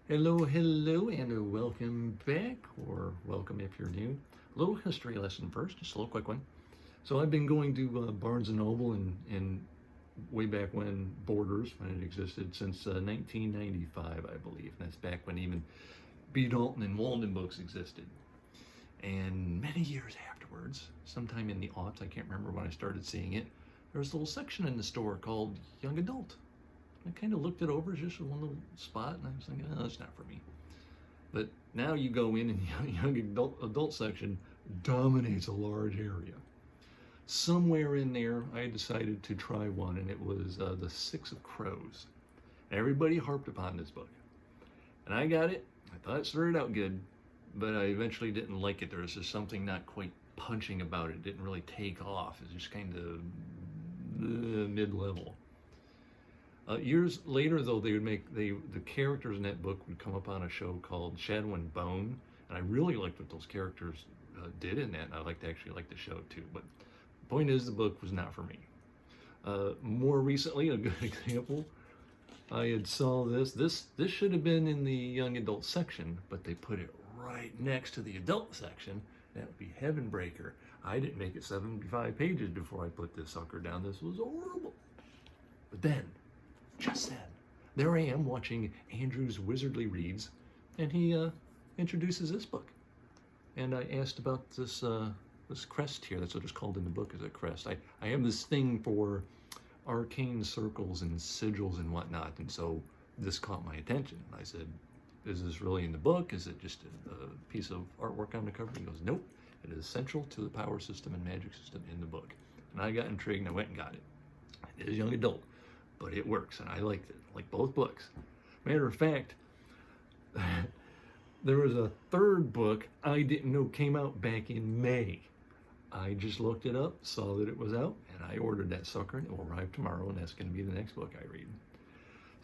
Hello, hello, and welcome back, or welcome if you're new. A little history lesson first, just a little quick one. So I've been going to Barnes & Noble and way back when Borders, when it existed, since 1995, I believe. And that's back when even B. Dalton and Walden books existed. And many years afterwards, sometime in the aughts, I can't remember when I started seeing it, there was a little section in the store called Young Adult. I kind of looked it over, just one little spot, and I was thinking, oh, that's not for me. But now you go in, and the young adult section dominates a large area. Somewhere in there, I decided to try one, and it was The Six of Crows. Everybody harped upon this book. And I got it. I thought it started out good, but I eventually didn't like it. There was just something not quite punching about it. It didn't really take off. It was just kind of mid-level. Years later, though, they would make the characters in that book would come up on a show called Shadow and Bone, and I really liked what those characters did in that. And I actually liked the show too. But the point is, the book was not for me. More recently, a good example, I had saw this. This should have been in the young adult section, but they put it right next to the adult section. That would be Heavenbreaker. I didn't make it 75 pages before I put this sucker down. This was horrible. But then, just then, there I am watching Andrew's Wizardly Reads, and he introduces this book. And I asked about this this crest here. That's what it's called in the book, is a crest. I have this thing for arcane circles and sigils and whatnot, and so this caught my attention. I said, is this really in the book? Is it just a piece of artwork on the cover? He goes, nope, it is central to the power system and magic system in the book. And I got intrigued, and I went and got it. It is young adult, but it works, and I liked it, like both books. Matter of fact, there was a third book I didn't know came out back in May. I just looked it up, saw that it was out, and I ordered that sucker, and it will arrive tomorrow, and that's going to be the next book I read.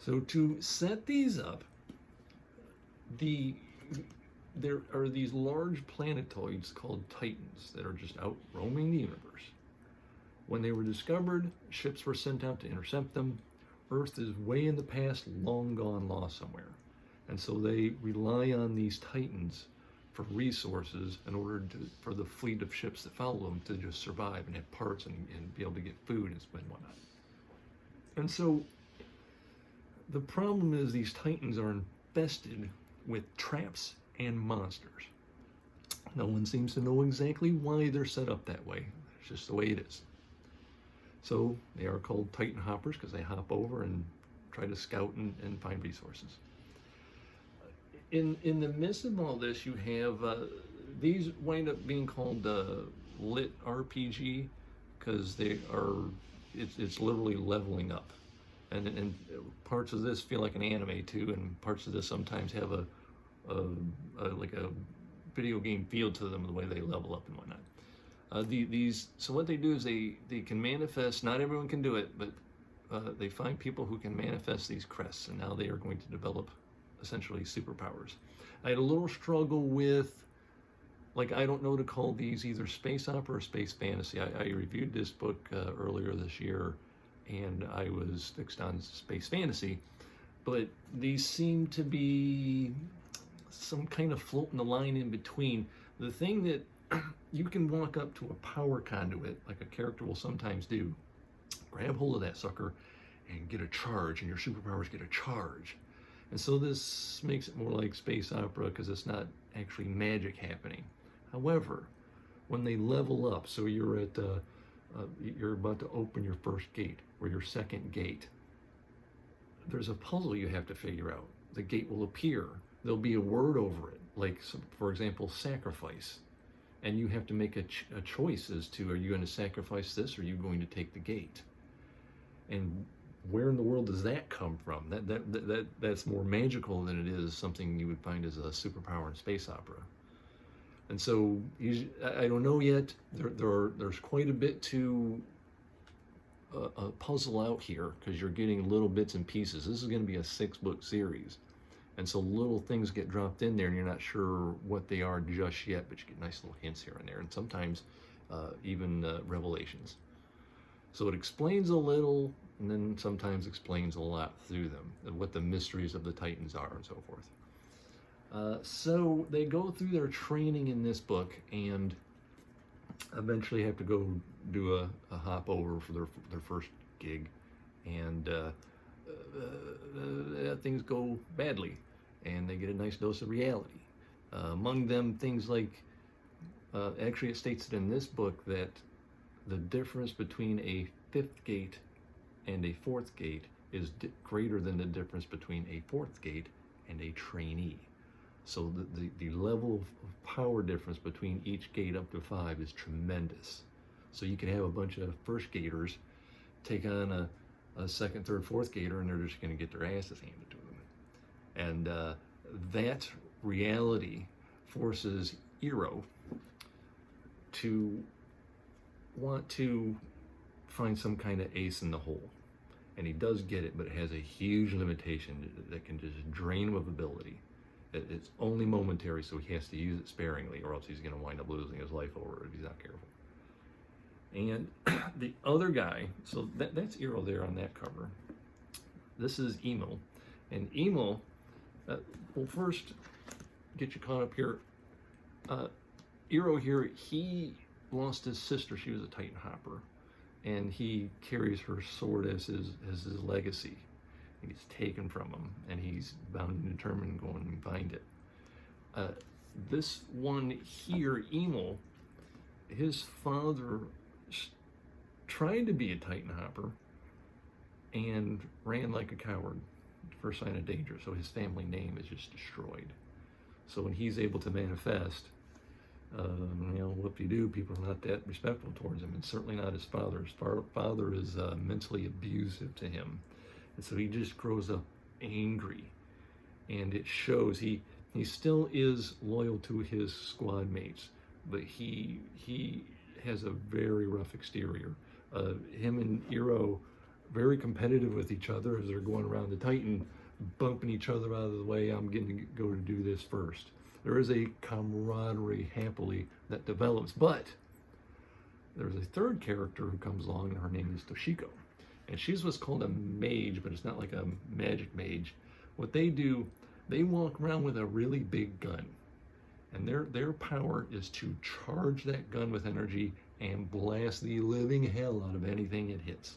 So to set these up, there are these large planetoids called Titans that are just out roaming the universe. When they were discovered, ships were sent out to intercept them. Earth is way in the past, long gone, lost somewhere. And so they rely on these Titans for resources in order for the fleet of ships that follow them to just survive and have parts and be able to get food and whatnot. And so the problem is these Titans are infested with traps and monsters. No one seems to know exactly why they're set up that way. It's just the way it is. So they are called Titan hoppers because they hop over and try to scout and find resources. In the midst of all this, you have these wind up being called lit RPG because they are it's literally leveling up, and parts of this feel like an anime too, and parts of this sometimes have a like a video game feel to them, the way they level up and whatnot. So what they do is they can manifest. Not everyone can do it, but they find people who can manifest these crests, and now they are going to develop essentially superpowers. I had a little struggle with, like, I don't know to call these either space opera or space fantasy. I reviewed this book earlier this year, and I was fixed on space fantasy, but these seem to be some kind of floating the line in between. The thing that you can walk up to a power conduit, like a character will sometimes do, grab hold of that sucker and get a charge, and your superpowers get a charge. And so this makes it more like space opera because it's not actually magic happening. However, when they level up, so you're at you're about to open your first gate or your second gate, there's a puzzle you have to figure out. The gate will appear. There'll be a word over it, like, for example, sacrifice. And you have to make a choice as to, are you going to sacrifice this, or are you going to take the gate? And where in the world does that come from? That's more magical than it is something you would find as a superpower in space opera. And so I don't know yet. There's quite a bit to puzzle out here because you're getting little bits and pieces. This is going to be a 6-book series. And so little things get dropped in there and you're not sure what they are just yet, but you get nice little hints here and there, and sometimes even revelations. So it explains a little, and then sometimes explains a lot through them, and what the mysteries of the Titans are and so forth. So they go through their training in this book and eventually have to go do a hop over for their first gig, and things go badly, and they get a nice dose of reality. Among them, things like, actually it states it in this book that the difference between a fifth gate and a fourth gate is greater than the difference between a fourth gate and a trainee. So the level of power difference between each gate up to 5 is tremendous. So you can have a bunch of first gaters take on a second, third, fourth gator, and they're just going to get their asses handed to them. And that reality forces Iro to want to find some kind of ace in the hole. And he does get it, but it has a huge limitation that can just drain him of ability. It's only momentary, so he has to use it sparingly, or else he's going to wind up losing his life over it if he's not careful. And the other guy, so that's Iro there on that cover. This is Emo. And Emo, well, first, get you caught up here. Iro here, he lost his sister. She was a Titan hopper. And he carries her sword as his legacy. It gets taken from him, and he's bound and determined to go and find it. This one here, Emo, his father tried to be a Titan hopper and ran like a coward, first sign of danger, so his family name is just destroyed. So when he's able to manifest, whoop-de-doo, people are not that respectful towards him, and certainly not his father. His father is mentally abusive to him. And so he just grows up angry, and it shows. He still is loyal to his squad mates, but he has a very rough exterior. Him and Iro, very competitive with each other as they're going around the Titan, bumping each other out of the way. I'm getting to go to do this first. There is a camaraderie happily that develops, but there's a third character who comes along, and her name is Toshiko. And she's what's called a mage, but it's not like a magic mage. What they do, they walk around with a really big gun. And their power is to charge that gun with energy and blast the living hell out of anything it hits.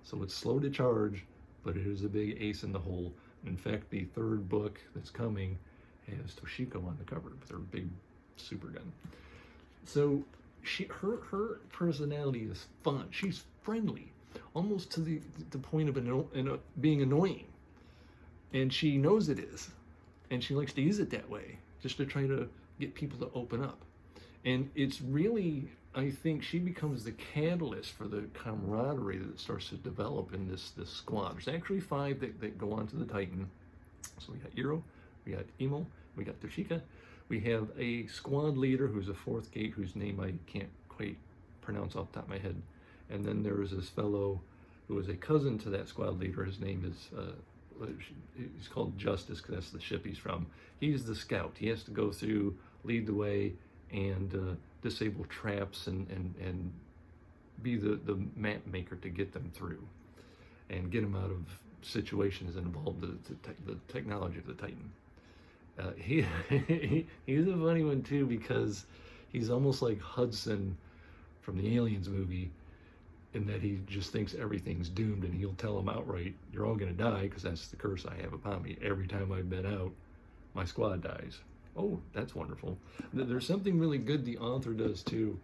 So it's slow to charge, but it is a big ace in the hole. In fact, the third book that's coming has Toshiko on the cover with her big super gun. So her personality is fun. She's friendly, almost to the point of being annoying. And she knows it is. And she likes to use it that way, just to try to get people to open up. And it's really, I think, she becomes the catalyst for the camaraderie that starts to develop in this squad. There's actually 5 that go on to the Titan. So we got Iro, we got Emo, we got Toshika. We have a squad leader who's a 4th gate, whose name I can't quite pronounce off the top of my head. And then there is this fellow who is a cousin to that squad leader. His name is, he's called Justice, because that's the ship he's from. He's the scout. He has to go through, lead the way, and disable traps and be the map maker to get them through and get them out of situations that involve the technology of the Titan. He's a funny one too, because he's almost like Hudson from the Aliens movie, in that he just thinks everything's doomed, and he'll tell them outright, you're all going to die, because that's the curse I have upon me. Every time I've been out, my squad dies. Oh, that's wonderful. There's something really good the author does too,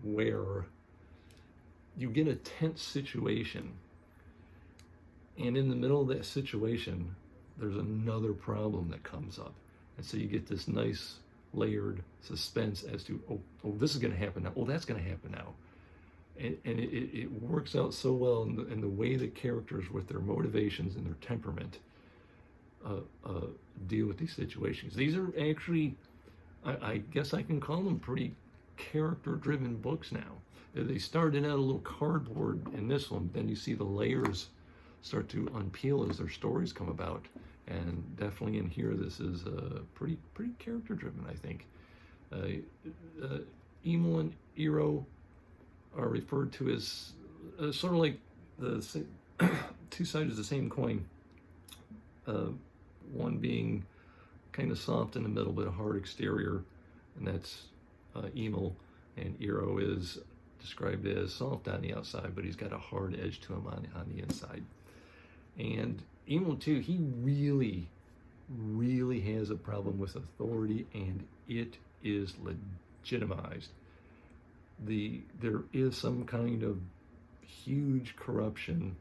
where you get a tense situation, and in the middle of that situation, there's another problem that comes up. And so you get this nice layered suspense as to, oh, this is going to happen now. Oh, that's going to happen now. And it works out so well in the way that characters, with their motivations and their temperament, deal with these situations. These are actually, I guess I can call them pretty character-driven books now. They started out a little cardboard in this one, then you see the layers start to unpeel as their stories come about. And definitely in here, this is pretty character-driven, I think. Emo and Iro are referred to as sort of like the two sides of the same coin. One being kind of soft in the middle, but a hard exterior, and that's Emil, and Eero is described as soft on the outside, but he's got a hard edge to him on the inside. And Emil too, he really has a problem with authority, and it is legitimized. There is some kind of huge corruption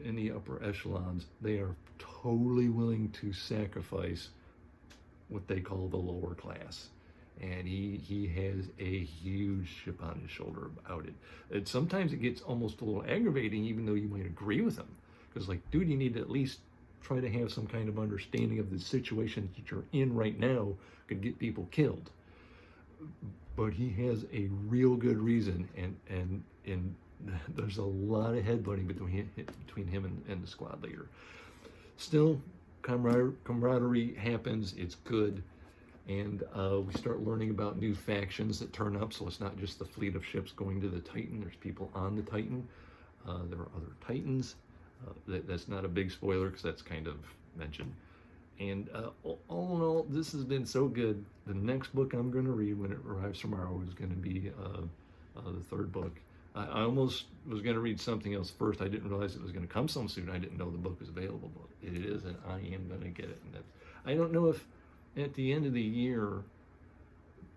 in the upper echelons. They are totally willing to sacrifice what they call the lower class, and he has a huge chip on his shoulder about it. And sometimes it gets almost a little aggravating, even though you might agree with him, because like, dude, you need to at least try to have some kind of understanding of the situation that you're in right now could get people killed. But he has a real good reason, and there's a lot of headbutting between him and the squad leader. Still, camaraderie happens. It's good, and we start learning about new factions that turn up. So it's not just the fleet of ships going to the Titan. There's people on the Titan. There are other Titans. That's not a big spoiler because that's kind of mentioned. And all in all, this has been so good. The next book I'm going to read when it arrives tomorrow is going to be the third book. I almost was going to read something else first. I didn't realize it was going to come so soon. I didn't know the book was available, but it is, and I am going to get it. And I don't know if at the end of the year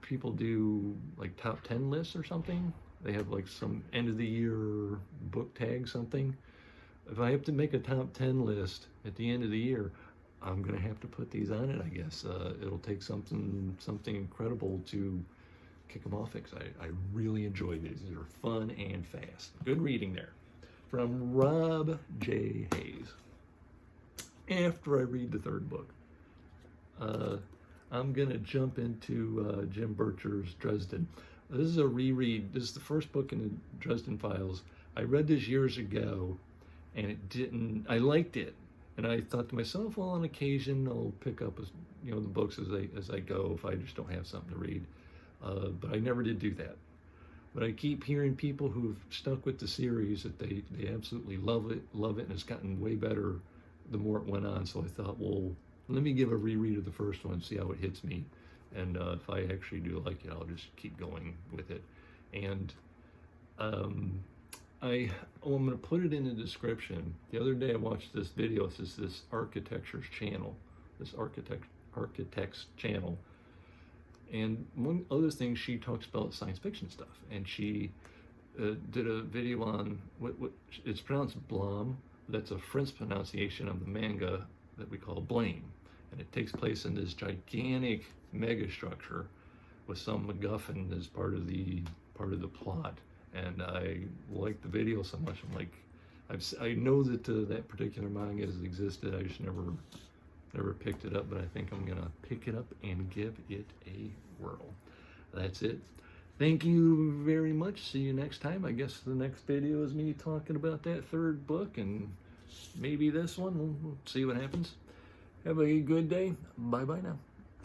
people do like top 10 lists or something. They have like some end of the year book tag something. If I have to make a top 10 list at the end of the year, I'm going to have to put these on it, I guess. It'll take something incredible to kick them off, because I really enjoy these. These are fun and fast. Good reading there. From Rob J. Hayes. After I read the third book, I'm going to jump into Jim Butcher's Dresden. This is a reread. This is the first book in the Dresden Files. I read this years ago, and I liked it. And I thought to myself, well, on occasion I'll pick up, the books as I go if I just don't have something to read. But I never did do that. But I keep hearing people who've stuck with the series that they absolutely love it, and it's gotten way better the more it went on. So I thought, well, let me give a reread of the first one, see how it hits me. And if I actually do like it, I'll just keep going with it. And I'm going to put it in the description. The other day I watched this video. It's this architect's channel. And one other thing, she talks about science fiction stuff. And she did a video on what it's pronounced Blom. That's a French pronunciation of the manga that we call Blame. And it takes place in this gigantic mega structure with some MacGuffin as part of the plot. And I like the video so much. I'm like, I know that that particular manga has existed. I just never picked it up, but I think I'm gonna pick it up and give it a whirl. That's it. Thank you very much. See you next time. I guess the next video is me talking about that third book, and maybe this one. We'll see what happens. Have a good day. Bye-bye now.